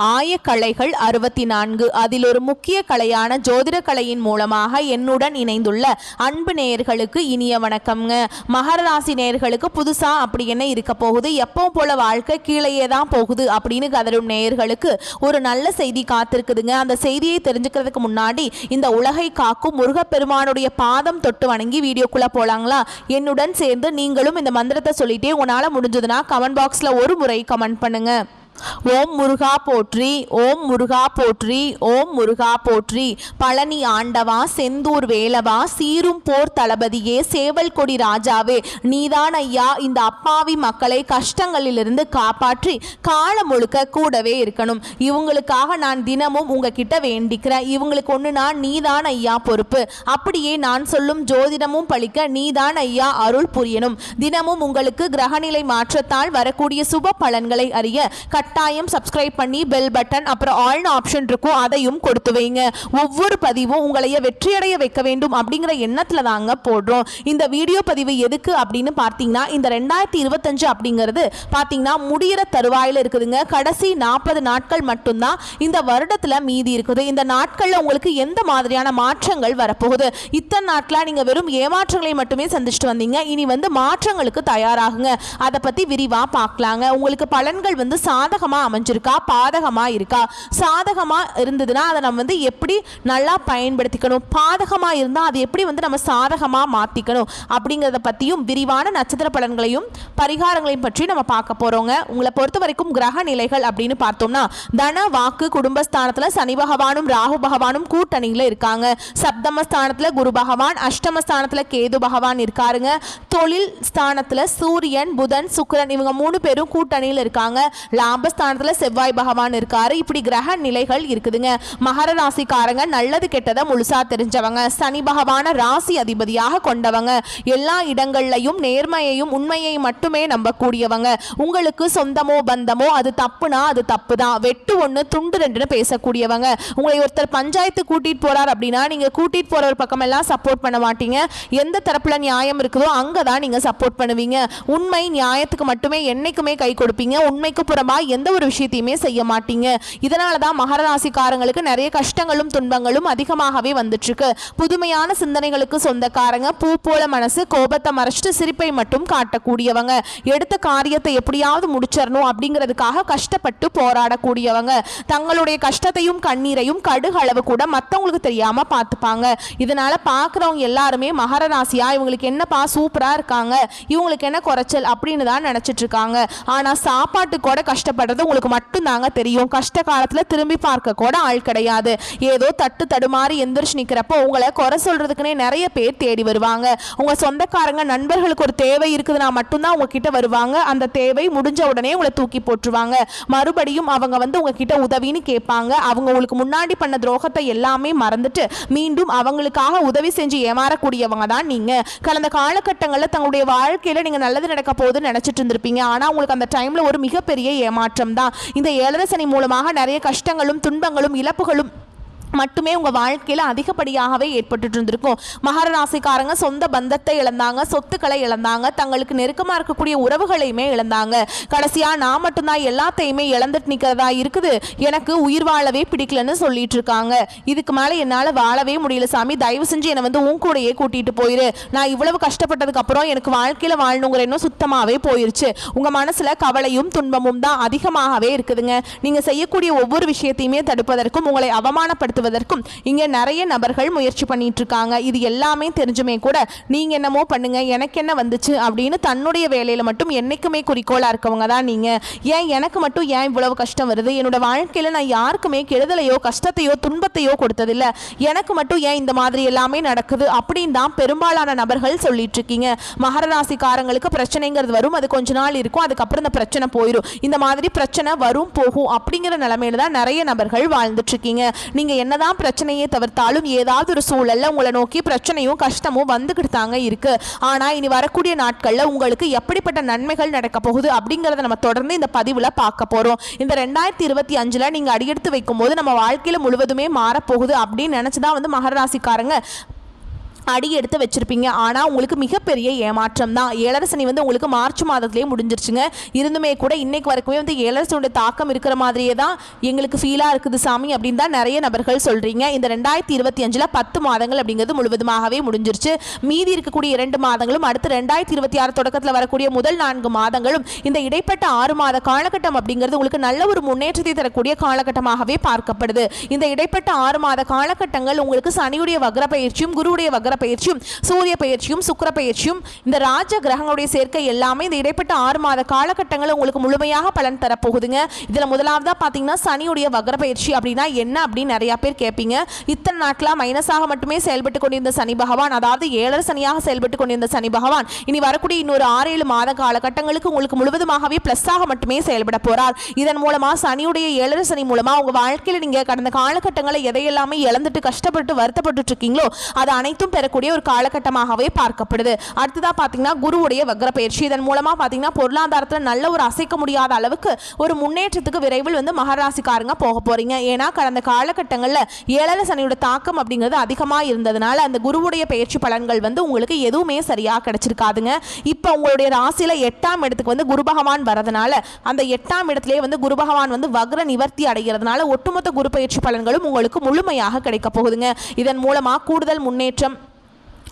ஆயக்கலைகள் 64. அதில் ஒரு முக்கிய கலையான ஜோதிட கலையின் மூலமாக என்னுடன் இணைந்துள்ள அன்பு நேயர்களுக்கு இனிய வணக்கம்ங்க. மகர ராசி நேயர்களுக்கு புதுசா அப்படி என்ன இருக்க போகுது, எப்பவும் போல வாழ்க்கை கீழேயே தான் போகுது அப்படின்னு கதரும் நேயர்களுக்கு ஒரு நல்ல செய்தி காத்திருக்குதுங்க. அந்த செய்தியை தெரிஞ்சுக்கிறதுக்கு முன்னாடி இந்த உலகை காக்கும் முருகப்பெருமானுடைய பாதம் தொட்டு வணங்கி வீடியோக்குள்ள போலாங்களா? என்னுடன் சேர்ந்து நீங்களும் இந்த மந்திரத்தை சொல்லிட்டே உங்களால முடிஞ்சதுன்னா கமெண்ட் பாக்ஸ்ல ஒரு முறை கமெண்ட் பண்ணுங்க. ஓம் முருகா போற்றி, ஓம் முருகா போற்றி, ஓம் முருகா போற்றி. பழனி ஆண்டவா, செந்தூர் வேலவா, சீரும் போர் தளபதியே, சேவல் கொடி ராஜாவே, நீதான் ஐயா இந்த அப்பாவி மக்களை கஷ்டங்களிலிருந்து காப்பாற்றி காலம் முழுக்க கூடவே இருக்கணும். இவங்களுக்காக நான் தினமும் உங்ககிட்ட வேண்டிக்கிறேன். இவங்களுக்கு ஒண்ணுனா நீதான் ஐயா பொறுப்பு. அப்படியே நான் சொல்லும் ஜோதிடமும் பழிக்க நீதான் ஐயா அருள் புரியணும். தினமும் உங்களுக்கு கிரகநிலை மாற்றத்தால் வரக்கூடிய சுப பலன்களை அறிய கட்டாயம் சப்ஸ்கிரைப் பண்ணி பெல் பட்டன் அப்புறம் ஆல் ஆப்ஷன் இருக்கும், அதையும் கொடுத்து வைங்க. ஒவ்வொரு பதிவும் உங்களைய வெற்றியடைய வைக்க வேண்டும் அப்படிங்கிற எண்ணத்துல தாங்க போடுறோம். இந்த வீடியோ பதிவு எதுக்கு அப்படின்னு பார்த்தீங்கன்னா, இந்த 2025 அப்படிங்கிறது பார்த்தீங்கன்னா முடிகிற தருவாயில் இருக்குதுங்க. கடைசி 40 நாட்கள் மட்டும்தான் இந்த வருடத்துல மீதி இருக்குது. இந்த நாட்கள்ல உங்களுக்கு எந்த மாதிரியான மாற்றங்கள் வரப்போகுது? இத்தனை நாட்களா நீங்க வெறும் ஏமாற்றங்களை மட்டுமே சந்திச்சுட்டு வந்தீங்க. இனி மாற்றங்களுக்கு தயாராகுங்க. அதை பத்தி விரிவா பார்க்கலாங்க. உங்களுக்கு பலன்கள் சாதகமா அமைஞ்சிருக்கா, பாதகமா இருக்கா? சாதகமா இருந்ததுன்னா அதை நம்ம எப்படி நல்லா பயன்படுத்திக்கணும், பாதகமா இருந்தா அதை எப்படி நம்ம சாதகமா மாத்திக்கணும் அப்படிங்கறத பத்தியும் விரிவான நட்சத்திர பலன்களையும் பரிகாரங்களையும் பற்றி நம்ம பார்க்க போறோங்க. உங்களை பொறுத்த வரைக்கும் கிரக நிலைகள் அப்படின்னு பார்த்தோம்னா, தன வாக்கு குடும்பஸ்தானத்துல சனி பகவானும் ராகு பகவானும் கூட்டணியில இருக்காங்க. சப்தமஸ்தானத்துல குரு பகவான், அஷ்டமஸ்தானத்துல கேது பகவான் இருக்காருங்க. தொழில் ஸ்தானத்துல சூரியன் புதன் சுக்கிரன் இவங்க 3 பேரும் கூட்டணியில் இருக்காங்க. லாபஸ்தானத்துல செவ்வாய் பகவான் இருக்காரு. இப்படி கிரக நிலைகள் இருக்குதுங்க. மகர ராசிக்காரங்க நல்லது கெட்டதை முழுசா தெரிஞ்சவங்க, சனி பகவான ராசி அதிபதியாக கொண்டவங்க, எல்லா இடங்கள்லையும் நேர்மையையும் உண்மையை மட்டுமே நம்பக்கூடியவங்க. உங்களுக்கு சொந்தமோ பந்தமோ அது தப்புனா அது தப்பு தான், வெட்டு ஒன்று துண்டு ரெண்டுன்னு பேசக்கூடியவங்க. உங்களை ஒருத்தர் பஞ்சாயத்து கூட்டிட்டு போறார் அப்படின்னா நீங்க கூட்டிட்டு போற ஒரு பக்கம் எல்லாம் சப்போர்ட் பண்ண மாட்டீங்க. எந்த தரப்புல நியாயம் இருக்குதோ அங்கதான் நீங்க சப்போர்ட் பண்ணுவீங்க. உண்மை நியாயத்துக்கு மட்டுமே என்னைக்குமே கை கொடுப்பீங்க. உண்மைக்கு புறமா எந்த ஒரு விஷயத்தையுமே செய்ய மாட்டீங்க. இதனாலதான் மகர ராசிக்காரங்களுக்கு நிறைய கஷ்டங்களும் துன்பங்களும் அதிகமாகவே வந்துட்டு இருக்கு. புதுமையான சிந்தனைகளுக்கு சொந்தக்காரங்க, பூ போல மனசு, கோபத்தை மறைச்சிட்டு சிரிப்பை மட்டும் காட்டக்கூடியவங்க, எடுத்த காரியத்தை எப்படியாவது முடிச்சிடணும் அப்படிங்கிறதுக்காக கஷ்டப்பட்டு போராடக்கூடியவங்க, தங்களுடைய கஷ்டத்தையும் கண்ணீரையும் கடுகளவு கூட மற்றவங்களுக்கு தெரியாம பார்த்துப்பாங்க. இதனால பார்க்குறவங்க எல்லாருமே மகர ராசியா இவங்களுக்கு என்னப்பா சூப்பரா இருக்காங்க, இவங்களுக்கு என்ன குறைச்சல் அப்படின்னு தான் நினைச்சிட்டு இருக்காங்க. ஆனா சாப்பாட்டு கூட கஷ்டப்படுறது உங்களுக்கு மட்டும் தாங்க தெரியும். கஷ்ட காலத்துல திரும்பி பார்க்க கூட ஆள் கிடையாது. ஏதோ தட்டு தடுமாறி எந்திரிச்சு நிக்கிறப்போ உங்களை குறை சொல்றதுக்குன்னே நிறைய பேர் தேடி வருவாங்க. உங்க சொந்தக்காரங்க நண்பர்களுக்கு ஒரு தேவை இருக்குதுன்னா மட்டும்தான் உங்ககிட்ட வருவாங்க. அந்த தேவை முடிஞ்ச உடனே உங்களை தூக்கி போட்டுருவாங்க. மறுபடியும் அவங்க உங்ககிட்ட உதவின்னு கேட்பாங்க. அவங்க உங்களுக்கு முன்னாடி பண்ண துரோகத்தை எல்லாமே மறந்துட்டு மீண்டும் அவங்களுக்காக உதவி செஞ்சு ஏமாறக்கூடியவங்க தான் நீங்க. கடந்த காலகட்டங்களில் தங்களுடைய வாழ்க்கையில நீங்க நல்லது நடக்க போகுதுன்னு நினைச்சிட்டு இருந்திருப்பீங்க. ஆனா உங்களுக்கு அந்த டைம்ல ஒரு மிகப்பெரிய ஏமாற்றம் தான். இந்த 7 சனி மூலமாக நிறைய கஷ்டங்களும் துன்பங்களும் இழப்புகளும் மட்டுமே உங்க வாழ்க்கையில அதிகப்படியாகவே ஏற்பட்டு இருந்திருக்கும். மகர ராசிக்காரங்க சொந்த பந்தத்தை இழந்தாங்க, சொத்துக்களை இழந்தாங்க, தங்களுக்கு நெருக்கமா இருக்கக்கூடிய உறவுகளையுமே இழந்தாங்க. கடைசியா நான் மட்டும்தான் எல்லாத்தையுமே இழந்துட்டு நிக்கிறதா இருக்குது, எனக்கு உயிர் வாழவே பிடிக்கலன்னு சொல்லிட்டு இருக்காங்க. இதுக்கு மேல என்னால வாழவே முடியல சாமி, தயவு செஞ்சு என்னை உன் கூடயே கூட்டிட்டு போயிரு. நான் இவ்வளவு கஷ்டப்பட்டதுக்கு அப்புறம் எனக்கு வாழ்க்கையில வாழணுங்கிற இன்னும் சுத்தமாவே போயிருச்சு. உங்க மனசுல கவலையும் துன்பமும் தான் அதிகமாகவே இருக்குதுங்க. நீங்க செய்யக்கூடிய ஒவ்வொரு விஷயத்தையுமே தடுப்பதற்கும் உங்களை அவமானப்படுத்த இங்க நிறைய நபர்கள் முயற்சி பண்ணிட்டு இருக்காங்க. இது எல்லாமே தெரிஞ்சுமே கூட நீங்க என்னமோ பண்ணுங்க, எனக்கு என்ன வந்துச்சு அப்படின்னு தன்னுடைய வேலையில மட்டும் என்னைக்குமே குறிக்கோளா இருக்கவங்க தான் நீங்க. ஏன் எனக்கு மட்டும் ஏன் இவ்வளவு கஷ்டம் வருது, என்னோட வாழ்க்கையில நான் யாருக்குமே கெடுதலையோ கஷ்டத்தையோ துன்பத்தையோ கொடுத்ததில்ல, எனக்கு மட்டும் ஏன் இந்த மாதிரி எல்லாமே நடக்குது அப்படின்னு தான் பெரும்பாலான நபர்கள் சொல்லிட்டு இருக்கீங்க. மகர ராசிக்காரங்களுக்கு பிரச்சனைங்கிறது வரும், அது கொஞ்ச நாள் இருக்கும், அதுக்கப்புறம் இந்த பிரச்சனை போயிடும். இந்த மாதிரி பிரச்சனை வரும் போகும் அப்படிங்கிற நிலைமையில தான் நிறைய நபர்கள் வாழ்ந்துட்டு இருக்கீங்க. நீங்க என்னதான் பிரச்சனையை தவிர்த்தாலும் ஏதாவது ஒரு சூழல்ல உங்களை நோக்கி பிரச்சனையும் கஷ்டமும் வந்துகிட்டு தாங்க இருக்கு. ஆனா இனி வரக்கூடிய நாட்கள்ல உங்களுக்கு எப்படிப்பட்ட நன்மைகள் நடக்க போகுது அப்படிங்கறத நம்ம தொடர்ந்து இந்த பதிவுல பார்க்க போறோம். இந்த 2025ல நீங்க அடியெடுத்து வைக்கும் போது நம்ம வாழ்க்கையில முழுவதுமே மாறப்போகுது அப்படின்னு நினைச்சுதான் மகர ராசிக்காரங்க அடி எடுத்து வச்சிருப்பீங்க. ஆனால் உங்களுக்கு மிகப்பெரிய ஏமாற்றம் தான். ஏழரை சனி வந்து உங்களுக்கு மார்ச் மாதத்திலேயே முடிஞ்சிருச்சுங்க. இருந்துமே கூட இன்னைக்கு வரைக்குமே வந்து ஏழரை சனியோட தாக்கம் இருக்கிற மாதிரியே தான் எங்களுக்கு ஃபீலாக இருக்குது சாமி அப்படின்னு தான் நிறைய நபர்கள் சொல்கிறீங்க. இந்த 2025 10 மாதங்கள் அப்படிங்கிறது முழுவதுமாகவே முடிஞ்சிருச்சு. மீதி இருக்கக்கூடிய 2 மாதங்களும் அடுத்து 2026 தொடக்கத்தில் வரக்கூடிய முதல் 4 மாதங்களும் இந்த இடைப்பட்ட 6 மாத காலகட்டம் அப்படிங்கிறது உங்களுக்கு நல்ல ஒரு முன்னேற்றத்தை தரக்கூடிய காலகட்டமாகவே பார்க்கப்படுது. இந்த இடைப்பட்ட 6 மாத காலகட்டங்கள் உங்களுக்கு சனியுடைய வக்ர பயிற்சியும் குருவுடைய வக்ர பயிற்சியும் சூரிய பயிற்சியும் சுக்கிர பயிற்சியும் இந்த ராஜ கிரகங்களுடைய சேர்க்கை எல்லாமே இந்த இடைப்பட்ட 6 மாத காலகட்டங்கள் உங்களுக்கு முழுமையாக பலன் தரப்போகுதுங்க. இதில் முதலாவதா பார்த்தீங்கன்னா சனியுடைய வக்ர பயிற்சி அப்படின்னா என்ன அப்படின்னு நிறைய பேர் கேட்பீங்க. இத்தனை நாட்களாக மைனஸாக மட்டுமே செயல்பட்டு கொண்டிருந்த சனி பகவான், அதாவது ஏழரை சனியாக செயல்பட்டு கொண்டிருந்த சனி பகவான் இனி வரக்கூடிய இன்னொரு 6-7 மாத காலகட்டங்களுக்கு உங்களுக்கு முழுவதுமாகவே பிளஸ்ஸாக மட்டுமே செயல்பட போறார். இதன் மூலமா சனியுடைய ஏழரை சனி மூலமா உங்க வாழ்க்கையில் நீங்க கடந்த காலகட்டங்களை எதையெல்லாமே இழந்துட்டு கஷ்டப்பட்டு வருத்தப்பட்டு இருக்கீங்களோ அது அனைத்தும் பெறக்கூடிய ஒரு காலகட்டமாகவே பார்க்கப்படுது. அடுத்ததா பாத்தீங்கன்னா குருவுடைய வக்ர பயிற்சி. இதன் மூலமா பாத்தீங்கன்னா பொருளாதாரத்தில் நல்ல ஒரு அசைக்க முடியாத அளவுக்கு ஒரு முன்னேற்றத்துக்கு விரைவில் வந்து மகராசிக்காரங்க போக போறீங்க. ஏன்னா கடந்த காலகட்டங்களில் ஏழரை சனியோட தாக்கம் அப்படிங்கிறது அதிகமாக இருந்ததுனால அந்த குருவுடைய பயிற்சி பலன்கள் வந்து உங்களுக்கு எதுவுமே சரியாக கிடைச்சிருக்காதுங்க. இப்போ உங்களுடைய ராசியில 8ஆம் இடத்துக்கு வந்து குரு பகவான் வரதுனால அந்த 8ஆம் இடத்திலே வந்து குரு பகவான் வந்து வக்ர நிவர்த்தி அடைகிறதுனால ஒட்டுமொத்த குரு பயிற்சி பலன்களும் உங்களுக்கு முழுமையாக கிடைக்க போகுதுங்க. இதன் மூலமா கூடுதல் முன்னேற்றம்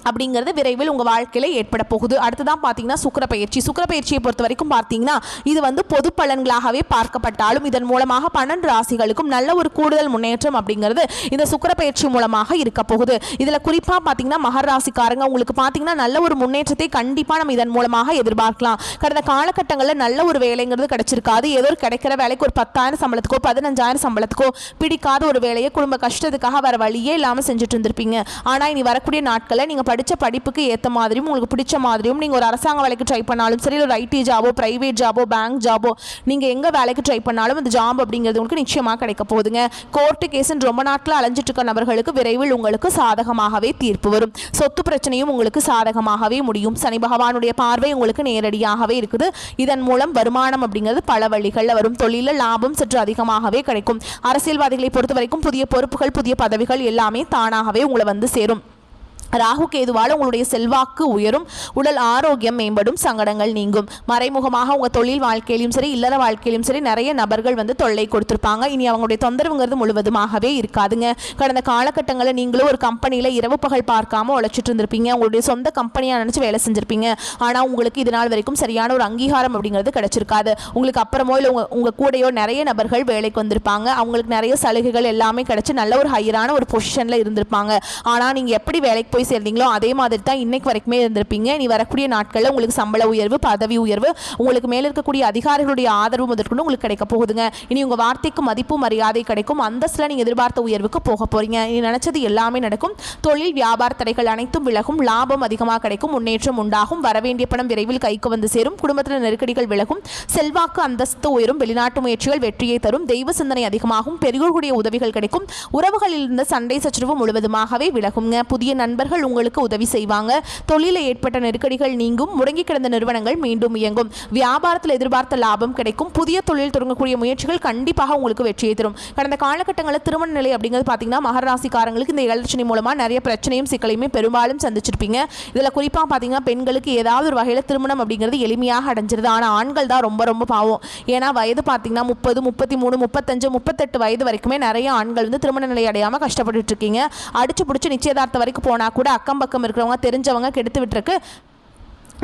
அப்படிங்கிறது விரைவில் உங்கள் வாழ்க்கையில் ஏற்பட போகுது. அடுத்ததான் பார்த்தீங்கன்னா சுக்கிர பயிற்சி. சுக்கிர பயிற்சியை பொறுத்த வரைக்கும் பார்த்தீங்கன்னா இது வந்து பொது பலன்களாகவே பார்க்கப்பட்டாலும் இதன் மூலமாக 12 ராசிகளுக்கும் நல்ல ஒரு கூடுதல் முன்னேற்றம் அப்படிங்கிறது இந்த சுக்கிர பயிற்சி மூலமாக இருக்க போகுது. இதில் குறிப்பாக பார்த்தீங்கன்னா மகர ராசிக்காரங்க உங்களுக்கு பார்த்தீங்கன்னா நல்ல ஒரு முன்னேற்றத்தை கண்டிப்பாக நம்ம இதன் மூலமாக எதிர்பார்க்கலாம். கடந்த காலகட்டங்களில் நல்ல ஒரு வேலைங்கிறது கிடைச்சிருக்காது. ஏதோ கிடைக்கிற வேலைக்கு ஒரு 10,000 சம்பளத்துக்கோ 15,000 சம்பளத்துக்கோ பிடிக்காத ஒரு வேலையை குடும்ப கஷ்டத்துக்காக வர வழியே இல்லாமல் செஞ்சுட்டு இருந்திருப்பீங்க. ஆனால் இனி வரக்கூடிய நாட்களில் நீங்கள் படித்த படிப்புக்கு ஏற்ற மாதிரியும் உங்களுக்கு பிடிச்ச மாதிரியும் நீங்கள் ஒரு அரசாங்க வேலைக்கு ட்ரை பண்ணாலும் சரி, ஒரு ஐடி ஜாபோ பிரைவேட் ஜாபோ பேங்க் ஜாபோ நீங்கள் எங்கே வேலைக்கு ட்ரை பண்ணாலும் இந்த ஜாப் அப்படிங்கிறது உங்களுக்கு நிச்சயமாக கிடைக்க போகுதுங்க. கோர்ட்டு கேஸுன்னு ரொம்ப நாட்கள் அலைஞ்சிட்டு இருக்க நபர்களுக்கு விரைவில் உங்களுக்கு சாதகமாகவே தீர்ப்பு வரும். சொத்து பிரச்சனையும் உங்களுக்கு சாதகமாகவே முடியும். சனி பகவானுடைய பார்வை உங்களுக்கு நேரடியாகவே இருக்குது. இதன் மூலம் வருமானம் அப்படிங்கிறது பல வழிகளில் வரும். தொழிலில் லாபம் சற்று அதிகமாகவே கிடைக்கும். அரசியல்வாதிகளை பொறுத்த வரைக்கும் புதிய பொறுப்புகள் புதிய பதவிகள் எல்லாமே தானாகவே உங்களை வந்து சேரும். ராகு கேதுவால் உங்களுடைய செல்வாக்கு உயரும். உடல் ஆரோக்கியம் மேம்படும். சங்கடங்கள் நீங்கும். மறைமுகமாக உங்கள் தொழில் வாழ்க்கையிலும் சரி இல்லற வாழ்க்கையிலும் சரி நிறைய நபர்கள் வந்து தொல்லை கொடுத்துருப்பாங்க. இனி அவங்களுடைய தொந்தரவுங்கிறது முழுவதுமாகவே இருக்காதுங்க. கடந்த காலகட்டங்களில் நீங்களும் ஒரு கம்பெனியில் இரவு பகல் பார்க்காம உழைச்சிட்டு இருந்திருப்பீங்க. உங்களுடைய சொந்த கம்பெனியாக நினச்சி வேலை செஞ்சுருப்பீங்க. ஆனால் உங்களுக்கு இது நாள் வரைக்கும் சரியான ஒரு அங்கீகாரம் அப்படிங்கிறது கிடைச்சிருக்காது. உங்களுக்கு அப்புறமோ இல்லை உங்கள் கூடையோ நிறைய நபர்கள் வேலைக்கு வந்திருப்பாங்க. அவங்களுக்கு நிறைய சலுகைகள் எல்லாமே கிடைச்சி நல்ல ஒரு ஹையரான ஒரு பொசிஷனில் இருந்திருப்பாங்க. ஆனால் நீங்கள் எப்படி வேலைக்கு போய் சேர்ந்தீங்களோ அதே மாதிரி தான் இன்னைக்கு வரைக்குமே இருந்திருப்பீங்க. இனி வரக்கூடிய நாட்களில் உங்களுக்கு சம்பள உயர்வு பதவி உயர்வு உங்களுக்கு மேலே இருக்கக்கூடிய அதிகாரிகளுடைய ஆதரவு முதற்கொண்டு உங்களுக்கு கிடைக்க போகுதுங்க. இனி உங்கள் வார்த்தைக்கு மதிப்பு மரியாதை கிடைக்கும். அந்தஸ்தில் நீங்கள் எதிர்பார்த்த உயர்வுக்கு போக போறீங்க. இனி நினைச்சது எல்லாமே நடக்கும். தொழில் வியாபார தடைகள் அனைத்தும் விலகும். லாபம் அதிகமாக கிடைக்கும். முன்னேற்றம் உண்டாகும். வரவேண்டிய பணம் விரைவில் கைக்கு வந்து சேரும். குடும்பத்தில் நெருக்கடிகள் விலகும். செல்வாக்கு அந்தஸ்து உயரும். வெளிநாட்டு முயற்சிகள் வெற்றியை தரும். தெய்வ சிந்தனை அதிகமாகும். பெரியோர்களுடைய உதவிகள் கிடைக்கும். உறவுகளில் இருந்த சண்டை சச்சரவு முழுவதுமாகவே விலகுங்க. புதிய நண்பர்கள் உங்களுக்கு உதவி செய்வாங்க. தொழிலில் ஏற்பட்ட நெருக்கடிகள் நீங்கும். முடங்கி கிடந்த நிறுவனங்கள் மீண்டும் இயங்கும். வியாபாரத்தில் எதிர்பார்த்த லாபம் கிடைக்கும். புதிய தொழில் தொடங்கக்கூடிய முயற்சிகள் கண்டிப்பாக உங்களுக்கு வெற்றியை தரும். கடந்த காலகட்டங்களில் திருமண நிலை அப்படிங்கிறது பார்த்தீங்கன்னா மகர ராசிக்காரங்களுக்கு இந்த ஏழரை மூலமாக நிறைய பிரச்சனையும் சிக்கலையுமே பெரும்பாலும் சந்திச்சிருப்பீங்க. இதில் குறிப்பாக பார்த்தீங்கன்னா பெண்களுக்கு ஏதாவது ஒரு வகையில் திருமணம் அப்படிங்கிறது எளிமையாக அடைஞ்சிருது. ஆனால் ஆண்கள் தான் ரொம்ப ரொம்ப பாவம். ஏன்னா வயது பார்த்தீங்கன்னா 30, 33, 35, 38 வயது வரைக்குமே நிறைய ஆண்கள் வந்து திருமண நிலை அடையாமல் கஷ்டப்பட்டு இருக்கீங்க. அடிச்சு பிடிச்சி நிச்சயதார்த்தம் வரைக்கும் போனா கூட அக்கம் பக்கம் இருக்கிறவங்க தெரிஞ்சவங்க கெடுத்து விட்டுருக்கு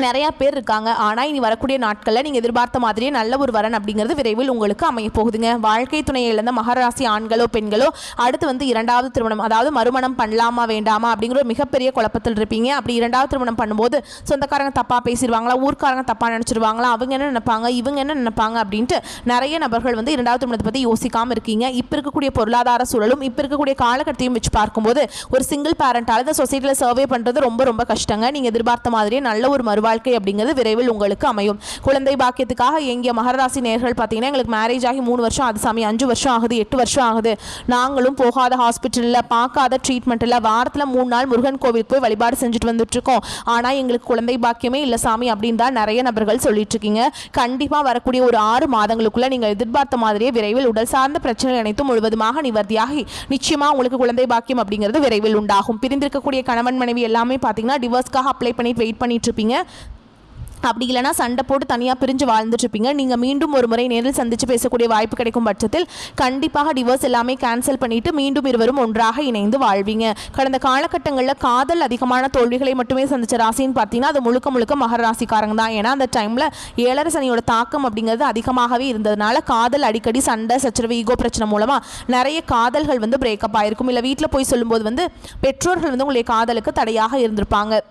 நிறையா பேர் இருக்காங்க. ஆனால் இனி வரக்கூடிய நாட்களில் நீங்கள் எதிர்பார்த்த மாதிரியே நல்ல ஒரு வரன் அப்படிங்கிறது விரைவில் உங்களுக்கு அமைய போகுதுங்க. வாழ்க்கை துணையை இழந்த மகராசி ஆண்களோ பெண்களோ அடுத்து வந்து 2வது திருமணம் அதாவது மறுமணம் பண்ணலாமா வேண்டாமா அப்படிங்கிற ஒரு மிகப்பெரிய குழப்பத்தில் இருப்பீங்க. அப்படி 2வது திருமணம் பண்ணும்போது சொந்தக்காரங்க தப்பாக பேசிடுவாங்களா, ஊர்க்காரங்க தப்பாக நினச்சிருவாங்களா, அவங்க என்ன நினைப்பாங்க இவங்க என்ன நினைப்பாங்க அப்படின்ட்டு நிறைய நபர்கள் வந்து 2வது திருமணத்தை பற்றி யோசிக்காமல் இருக்கீங்க. இப்போ இருக்கக்கூடிய பொருளாதார சூழலும் இப்போ இருக்கக்கூடிய காலகட்டத்தையும் வச்சு பார்க்கும்போது ஒரு சிங்கிள் பேரண்டால் இந்த சொசைட்டியில் சர்வே பண்ணுறது ரொம்ப ரொம்ப கஷ்டங்க. நீங்கள் எதிர்பார்த்த மாதிரியே நல்ல ஒரு மறுவாழ்வு வாழ்க்கை அப்படிங்கிறது விரைவில் உங்களுக்கு அமையும். குழந்தை பாக்கியத்துக்காக எங்கிய மகர ராசி நேயர்கள் பார்த்தீங்கன்னா எங்களுக்கு மேரேஜ் ஆகி 3 வருஷம் அது சாமி 5 வருஷம் ஆகுது 8 வருஷம் ஆகுது, நாங்களும் போகாத ஹாஸ்பிட்டலில் பார்க்காத ட்ரீட்மெண்ட்டில் வாரத்தில் 3 நாள் முருகன் கோவிலுக்கு போய் வழிபாடு செஞ்சுட்டு வந்துட்டு இருக்கோம், ஆனால் எங்களுக்கு குழந்தை பாக்கியமே இல்லை சாமி அப்படின்னு தான் நிறைய நபர்கள் சொல்லிட்டு இருக்கீங்க. கண்டிப்பாக வரக்கூடிய ஒரு 6 மாதங்களுக்குள்ள நீங்கள் எதிர்பார்த்த மாதிரியே விரைவில் உடல் சார்ந்த பிரச்சனைகள் அனைத்தும் முழுவதுமாக நிவர்த்தியாகி நிச்சயமாக உங்களுக்கு குழந்தை பாக்கியம் அப்படிங்கிறது விரைவில் உண்டாகும். பிரிந்திருக்கக்கூடிய கணவன் மனைவி எல்லாமே பார்த்தீங்கன்னா டிவோர்ஸ்க்காக அப்ளை பண்ணிட்டு வெயிட் பண்ணிட்டு இருப்பீங்க. அப்படி இல்லைனா சண்டை போட்டு தனியாக பிரிஞ்சு வாழ்ந்துட்டு இருப்பீங்க. நீங்கள் மீண்டும் ஒரு முறை நேரில் சந்தித்து பேசக்கூடிய வாய்ப்பு கிடைக்கும் பட்சத்தில் கண்டிப்பாக டிவோர்ஸ் எல்லாமே கேன்சல் பண்ணிட்டு மீண்டும் இருவரும் ஒன்றாக இணைந்து வாழ்வீங்க. கடந்த காலகட்டங்களில் காதல் அதிகமான தோல்விகளை மட்டுமே சந்திச்ச ராசின்னு பார்த்தீங்கன்னா அது முழுக்க முழுக்க மகர ராசிக்காரங்க தான். ஏன்னா அந்த டைமில் 7 சனியோட தாக்கம் அப்படிங்கிறது அதிகமாகவே இருந்ததுனால காதல் அடிக்கடி சண்டை சச்சரவு ஈகோ பிரச்சனை மூலமாக நிறைய காதல்கள் வந்து பிரேக்கப் ஆயிருக்கும். இல்லை வீட்டில் போய் சொல்லும்போது வந்து பெற்றோர்கள் வந்து உங்களுடைய காதலுக்கு தடையாக இருந்திருப்பாங்க.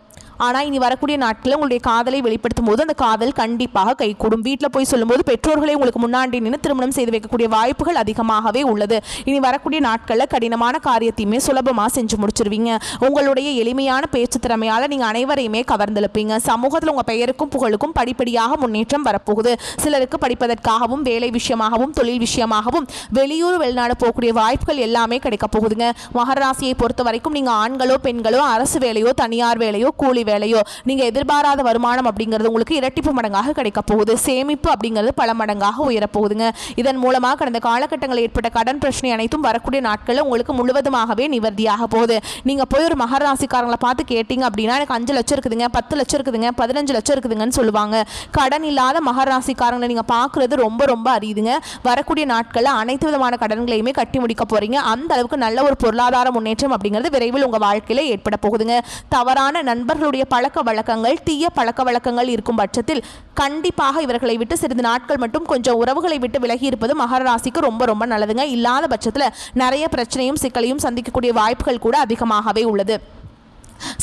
ஆனால் இனி வரக்கூடிய நாட்களில் உங்களுடைய காதலை வெளிப்படுத்தும் போது அந்த காதல் கண்டிப்பாக கைகூடும். வீட்டில் போய் சொல்லும்போது பெற்றோர்களை உங்களுக்கு முன்னாடி நின்று திருமணம் செய்து வைக்கக்கூடிய வாய்ப்புகள் அதிகமாகவே உள்ளது. இனி வரக்கூடிய நாட்களில் கடினமான காரியத்தையுமே சுலபமாக செஞ்சு முடிச்சிருவீங்க. உங்களுடைய எளிமையான பேச்சு திறமையால் நீங்கள் அனைவரையுமே கவர்ந்தெழுப்பீங்க. சமூகத்தில் உங்கள் பெயருக்கும் புகழுக்கும் படிப்படியாக முன்னேற்றம் வரப்போகுது. சிலருக்கு படிப்பதற்காகவும் வேலை விஷயமாகவும் தொழில் விஷயமாகவும் வெளியூர் வெளிநாடு போகக்கூடிய வாய்ப்புகள் எல்லாமே கிடைக்க போகுதுங்க. மகர ராசியை பொறுத்த வரைக்கும் நீங்கள் ஆண்களோ பெண்களோ அரசு வேலையோ தனியார் வேலையோ கூலி வேலையோ நீங்க எதிர்பாராத வருமானம் அப்படிங்கிறது உங்களுக்கு இரட்டிப்பு மடங்காக கிடைக்க போகுது. சேமிப்பு அப்படிங்கிறது பல மடங்காக உயரப்போகுதுங்க. இதன் மூலமாக கடந்த காலகட்டங்களில் ஏற்பட்ட கடன் பிரச்சனை அனைத்தும் வரக்கூடிய நாட்களில் உங்களுக்கு முழுவதுமாகவே நிவர்த்தியாக போகுது. நீங்க போய் ஒரு மகர ராசிக்காரங்களை பார்த்து கேட்டீங்க அப்படின்னா எனக்கு 5 லட்சம் இருக்குதுங்க 10 லட்சம் இருக்குதுங்க 15 லட்சம் இருக்குதுங்கன்னு சொல்லுவாங்க. கடன் இல்லாத மகர ராசிக்காரங்களை நீங்க பார்க்கறது ரொம்ப ரொம்ப அரியுதுங்க. வரக்கூடிய நாட்களில் அனைத்து விதமான கடன்களையுமே கட்டி முடிக்க போறீங்க. அந்த அளவுக்கு நல்ல ஒரு பொருளாதார முன்னேற்றம் அப்படிங்கிறது விரைவில் உங்க வாழ்க்கையில ஏற்பட போகுதுங்க. தவறான நண்பர்களுடைய பழக்க வழக்கங்கள் தீய பழக்க வழக்கங்கள் இருக்கும் பட்சத்தில் கண்டிப்பாக இவர்களை விட்டு சிறிது நாட்கள் மட்டும் கொஞ்சம் உறவுகளை விட்டு விலகி இருப்பது மகர ராசிக்கு ரொம்ப ரொம்ப நல்லதுங்க. இல்லாத பட்சத்தில் நிறைய பிரச்சனையும் சிக்கலையும் சந்திக்கக்கூடிய வாய்ப்புகள் கூட அதிகமாகவே உள்ளது.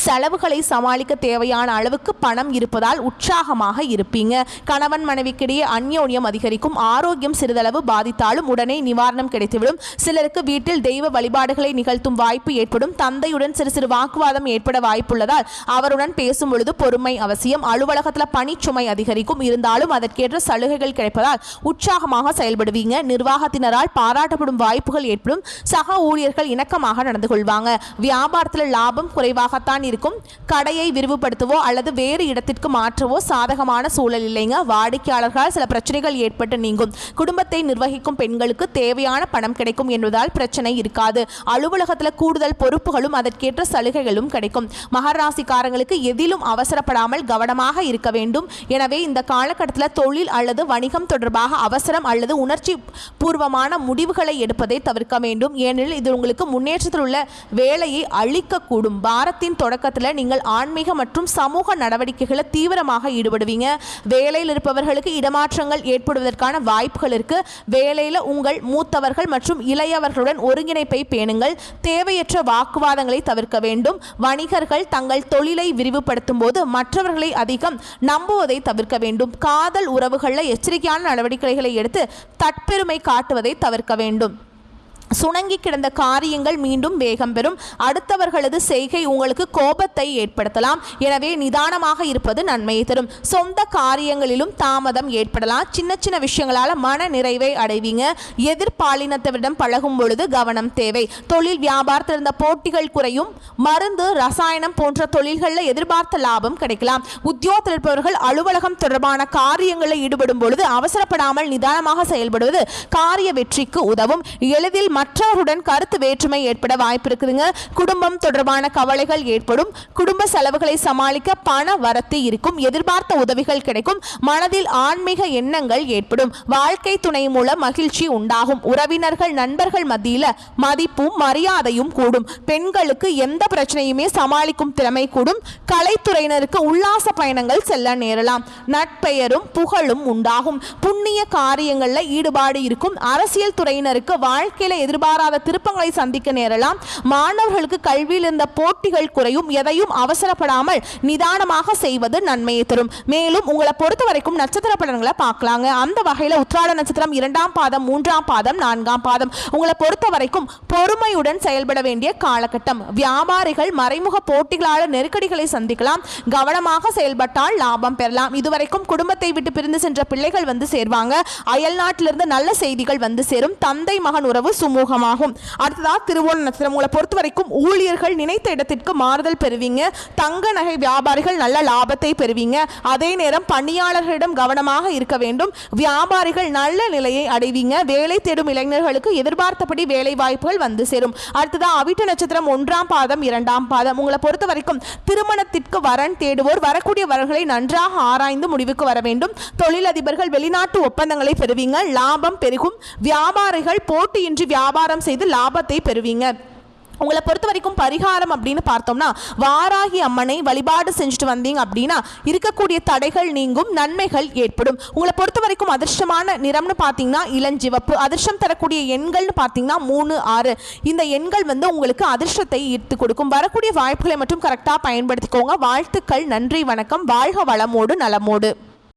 செலவுகளை சமாளிக்க தேவையான அளவுக்கு பணம் இருப்பதால் உற்சாகமாக இருப்பீங்க. கணவன் மனைவிக்கிடையே அந்யோன்யம் அதிகரிக்கும். ஆரோக்கியம் சிறிதளவு பாதித்தாலும் உடனே நிவாரணம் கிடைத்துவிடும். சிலருக்கு வீட்டில் தெய்வ வழிபாடுகளை நிகழ்த்தும் வாய்ப்பு ஏற்படும். தந்தையுடன் சிறு சிறு வாக்குவாதம் ஏற்பட வாய்ப்புள்ளதால் அவருடன் பேசும் பொழுது பொறுமை அவசியம். அலுவலகத்தில் பணிச்சுமை அதிகரிக்கும். இருந்தாலும் அதற்கேற்ற சலுகைகள் கிடைப்பதால் உற்சாகமாக செயல்படுவீங்க. நிர்வாகத்தினரால் பாராட்டப்படும் வாய்ப்புகள் ஏற்படும். சக ஊழியர்கள் இணக்கமாக நடந்து கொள்வாங்க. வியாபாரத்தில் லாபம் குறைவாக இருக்கும். கடையை விரிவுபடுத்தவோ அல்லது வேறு இடத்திற்கு மாற்றவோ சாதகமான சூழல் இல்லைங்க. வாடிக்கையாளர்களால் சில பிரச்சனைகள் ஏற்பட்டு நீங்கும். குடும்பத்தை நிர்வகிக்கும் பெண்களுக்கு தேவையான பணம் கிடைக்கும் என்பதால் பிரச்சனை இருக்காது. அலுவலகத்தில் கூடுதல் பொறுப்புகளும் அதற்கேற்ற சலுகைகளும் கிடைக்கும். மகர ராசிக்காரங்களுக்கு எதிலும் அவசரப்படாமல் கவனமாக இருக்க வேண்டும். எனவே இந்த காலகட்டத்தில் தொழில் அல்லது வணிகம் தொடர்பாக அவசரம் அல்லது உணர்ச்சி பூர்வமான முடிவுகளை எடுப்பதை தவிர்க்க வேண்டும். ஏனெனில் இது உங்களுக்கு முன்னேற்றத்தில் உள்ள வேலையை அளிக்கக்கூடும். வாரத்தின் தொடக்கத்தில் நீங்கள் ஆன்மீக மற்றும் சமூக நடவடிக்கைகளை தீவிரமாக ஈடுபடுவீங்க. வேலையில் இருப்பவர்களுக்கு இடமாற்றங்கள் ஏற்படுவதற்கான வாய்ப்புகள் இருக்கு. வேலையில் உங்கள் மூத்தவர்கள் மற்றும் இளையவர்களுடன் ஒருங்கிணைப்பை பேணுங்கள். தேவையற்ற வாக்குவாதங்களை தவிர்க்க வேண்டும். வணிகர்கள் தங்கள் தொழிலை விரிவுபடுத்தும் போது மற்றவர்களை அதிகம் நம்புவதை தவிர்க்க வேண்டும். காதல் உறவுகளில் எச்சரிக்கையான நடவடிக்கைகளை எடுத்து தற்பெருமை காட்டுவதை தவிர்க்க வேண்டும். சுணங்கி கிடந்த காரியங்கள் மீண்டும் வேகம் பெறும். அடுத்தவர்களது செய்கை உங்களுக்கு கோபத்தை ஏற்படுத்தலாம். எனவே நிதானமாக இருப்பது நன்மையை தரும். சொந்த காரியங்களிலும் தாமதம் ஏற்படலாம். சின்ன சின்ன விஷயங்களால் மன நிறைவை அடைவீங்க. எதிர்பாலினத்தவரிடம் பழகும் பொழுது கவனம் தேவை. தொழில் வியாபாரத்தில் இருந்த போட்டிகள் குறையும். மருந்து ரசாயனம் போன்ற தொழில்களில் எதிர்பார்த்த லாபம் கிடைக்கலாம். உத்தியோகத்தில் இருப்பவர்கள் அலுவலகம் தொடர்பான காரியங்களில் ஈடுபடும் பொழுது அவசரப்படாமல் நிதானமாக செயல்படுவது காரிய வெற்றிக்கு உதவும். எளிதில் மற்றவருடன் கருத்து வேற்றுமை ஏற்பட வாய்ப்பு இருக்குதுங்க. குடும்பம் தொடர்பான கவலைகள் ஏற்படும். குடும்ப செலவுகளை சமாளிக்க பண வரத்து இருக்கும். எதிர்பார்த்த உதவிகள் கிடைக்கும். மனதில் ஆன்மீக எண்ணங்கள் ஏற்படும். வாழ்க்கை துணை மூலம் மகிழ்ச்சி உண்டாகும். உறவினர்கள் நண்பர்கள் மத்தியில் மதிப்பும் மரியாதையும் கூடும். பெண்களுக்கு எந்த பிரச்சனையுமே சமாளிக்கும் திறமை கூடும். கலைத்துறையினருக்கு உல்லாச பயணங்கள் செல்ல நேரலாம். நட்பெயரும் புகழும் உண்டாகும். புண்ணிய காரியங்களில் ஈடுபாடு இருக்கும். அரசியல் துறையினருக்கு வாழ்க்கையில எதிர்பாராத திருப்பங்களை சந்திக்க நேரலாம். மாணவர்களுக்கு கல்வியில் இருந்த போட்டிகள் குறையும். எதையும் அவசரப்படாமல் நிதானமாக செய்வது நன்மையை தரும். மேலும் உங்களை பொறுத்த வரைக்கும் நட்சத்திர பலன்களை பார்க்கலாங்க. அந்த வகையில் உத்திராட நட்சத்திரம் 2ஆம் பாதம், 3ஆம் பாதம், 4ஆம் பாதம் உங்களை பொறுத்த வரைக்கும் பொறுமையுடன் செயல்பட வேண்டிய காலகட்டம். வியாபாரிகள் மறைமுக போட்டிகளால் நெருக்கடிகளை சந்திக்கலாம். கவனமாக செயல்பட்டால் லாபம் பெறலாம். இதுவரைக்கும் குடும்பத்தை விட்டு பிரிந்து சென்ற பிள்ளைகள் வந்து சேர்வாங்க. அயல் நாட்டிலிருந்து நல்ல செய்திகள் வந்து சேரும். தந்தை மகன் உறவு சுமூகமாகும். அடுத்ததாக திருவோண நட்சத்திரம் உங்களை பொறுத்த வரைக்கும் ஊழியர்கள் நினைத்த இடத்திற்கு மாறுதல் பெறுவீங்க. தங்க நகை வியாபாரிகள் நல்ல லாபத்தை பெறுவீங்க. அதே நேரம் பணியாளர்களிடம் கவனமாக இருக்க வேண்டும். வியாபாரிகள் நல்ல நிலையை அடைவீங்க. வேலை தேடும் இளைஞர்களுக்கு எதிர்பார்த்தபடி வேலை வாய்ப்புகள் வந்து சேரும். அடுத்ததாக அவிட்ட நட்சத்திரம் 1ஆம் பாதம், 2ஆம் பாதம் உங்களை பொறுத்த வரைக்கும் திருமணத்திற்கு வரன் தேடுவோர் வரக்கூடிய வரன்களை நன்றாக ஆராய்ந்து முடிவுக்கு வர வேண்டும். தொழிலதிபர்கள் வெளிநாட்டு ஒப்பந்தங்களை பெறுவீங்க. லாபம் பெருகும். வியாபாரிகள் போட்டியின்றி வியாபாரம் செய்து லாபத்தை பெறுவீங்க. உங்களை பொறுத்த வரைக்கும் பரிகாரம் அப்படின்னு பார்த்தோம்னா வாராகி அம்மனை வழிபாடு செஞ்சுட்டு வந்தீங்க அப்படின்னா இருக்கக்கூடிய தடைகள் நீங்கும், நன்மைகள் ஏற்படும். உங்களை பொறுத்த வரைக்கும் அதிர்ஷ்டமான நிறம்னு பார்த்தீங்கன்னா இளஞ்சிவப்பு. அதிர்ஷ்டம் தரக்கூடிய எண்கள்னு பார்த்தீங்கன்னா 3, 6 இந்த எண்கள் வந்து உங்களுக்கு அதிர்ஷ்டத்தை ஈர்த்து கொடுக்கும். வரக்கூடிய வாய்ப்புகளை மட்டும் கரெக்டாக பயன்படுத்திக்கோங்க. வாழ்த்துக்கள். நன்றி, வணக்கம். வாழ்க வளமோடு நலமோடு.